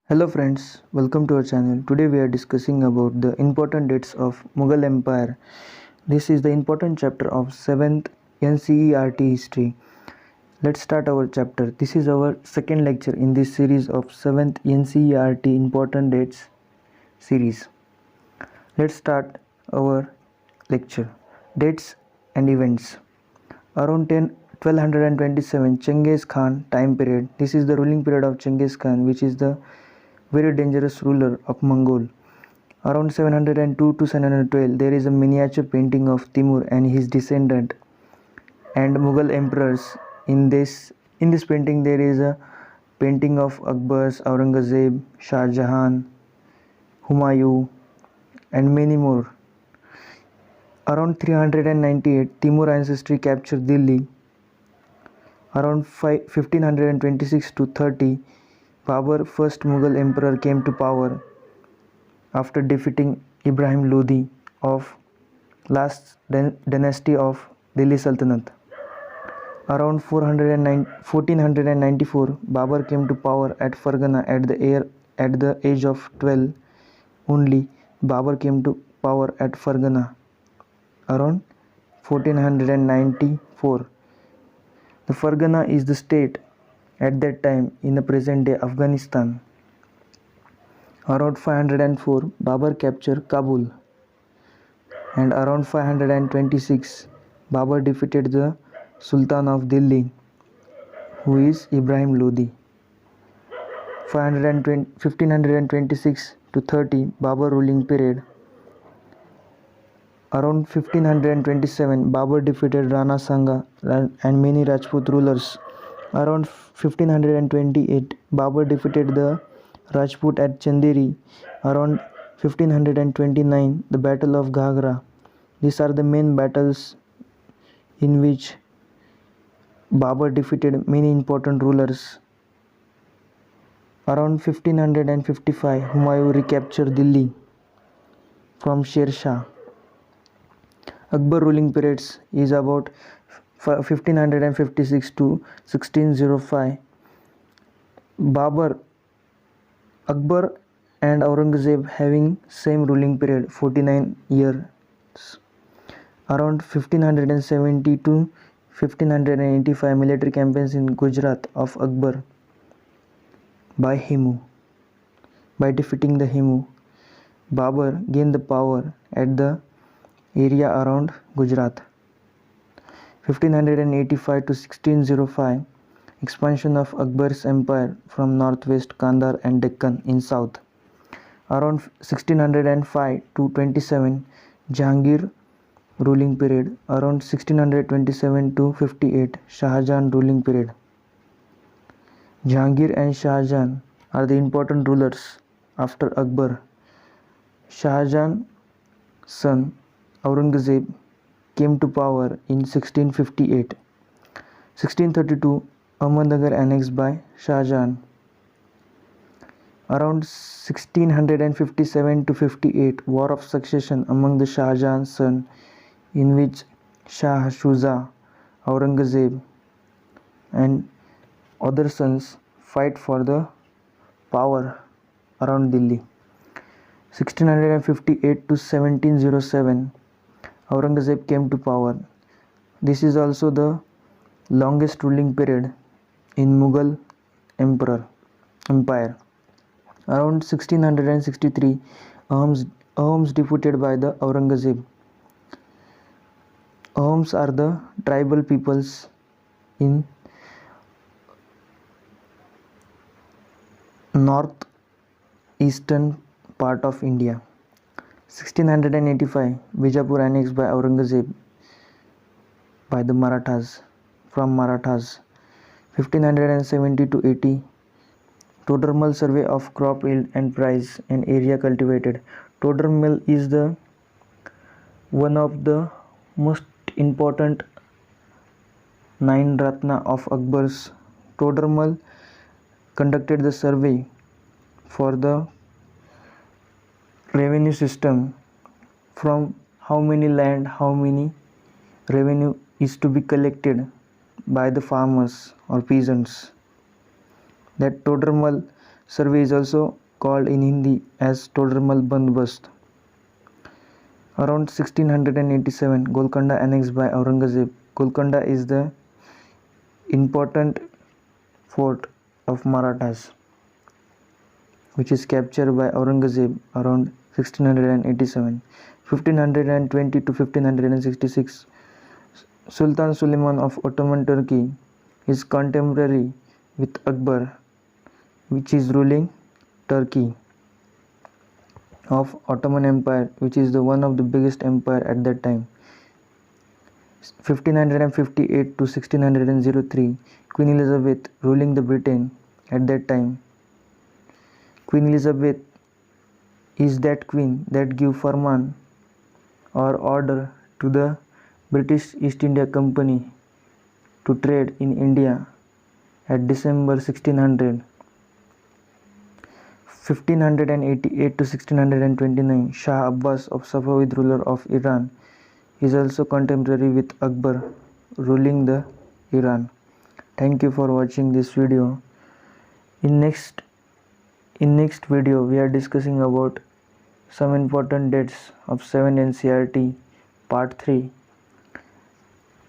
Hello friends, welcome to our channel. Today we are discussing about the important dates of Mughal Empire. This is the important chapter of 7th NCERT history. Let's start our chapter. This is our second lecture in this series of 7th NCERT important dates series. Let's start our lecture. Dates and events. Around 1227 Chengiz Khan time period. This is the ruling period of Chengiz Khan, which is the very dangerous ruler of Mongol. Around 702 to 712 there is a miniature painting of Timur and his descendant and Mughal emperors. In this painting there is a painting of Akbar, Aurangzeb, Shah Jahan, Humayun and many more. Around 398 Timur ancestry captured Delhi. Around 1526 to 30 Babur, first Mughal emperor, came to power after defeating Ibrahim Lodi of last dynasty of Delhi Sultanate. Around 1494 Babur came to power at Fargana at the age of 12 only. Babur came to power at Fargana around 1494. The Fargana is the state at that time in the present day Afghanistan. Around 504 Babur captured Kabul, and around 526 Babur defeated the Sultan of Delhi, who is Ibrahim Lodi. 1526 to 30 Babur ruling period. Around 1527 Babur defeated Rana Sanga and many Rajput rulers. Around 1528 Babur defeated the Rajput at Chanderi. Around 1529 the Battle of Ghagra. These are the main battles in which Babur defeated many important rulers. Around 1555 Humayun recaptured Delhi from Sher Shah. Akbar ruling periods is about 1556 to 1605. Akbar and Aurangzeb having same ruling period 49 years. Around 1570 to 1585 military campaigns in Gujarat of Akbar by Himu. By defeating the Himu, Babur gained the power at the area around Gujarat. 1585 to 1605 expansion of Akbar's empire from northwest Kandahar and Deccan in south. Around 1605 to 27 Jahangir ruling period. Around 1627 to 58 Shah Jahan ruling period. Jahangir and Shah Jahan are the important rulers after Akbar. Shah Jahan's son Aurangzeb came to power in 1658. 1632 Ahmednagar annexed by Shah Jahan. Around 1657 to 58 War of Succession among the Shah Jahan's son, in which Shah Shuja, Aurangzeb and other sons fight for the power around Delhi. 1658 to 1707 Aurangzeb came to power. This is also the longest ruling period in Mughal empire. Around 1663 Ahoms defeated by the Aurangzeb. Ahoms are the tribal peoples in northeastern part of India. 1685 Bijapur annexed by Aurangzeb by the Marathas from Marathas. 1570 to 80 Todormal survey of crop yield and price and area cultivated. Todormal is the one of the most important 9 Ratna of Akbar's. Todormal conducted the survey for the revenue system, from how many land, how many revenue is to be collected by the farmers or peasants. That Todormal survey is also called in Hindi as Todermal Bandobast. Around 1687, Golconda annexed by Aurangzeb. Golconda is the important fort of Marathas, which is captured by Aurangzeb around 1687. 1520 to 1566, Sultan Suleiman of Ottoman Turkey is contemporary with Akbar, which is ruling Turkey of Ottoman Empire, which is the one of the biggest empire at that time. 1558 to 1603, Queen Elizabeth ruling the Britain at that time. Queen Elizabeth is that queen that give farman or order to the British East India Company to trade in India at December 1600. 1588 to 1629, Shah Abbas of Safavid ruler of Iran is also contemporary with Akbar ruling the Iran. Thank you for watching this video. In next video we are discussing about some important dates of 7 NCERT part 3.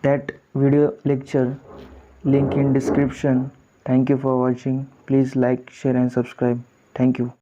That video lecture link in description. Thank you for watching. Please like, share and subscribe. Thank you.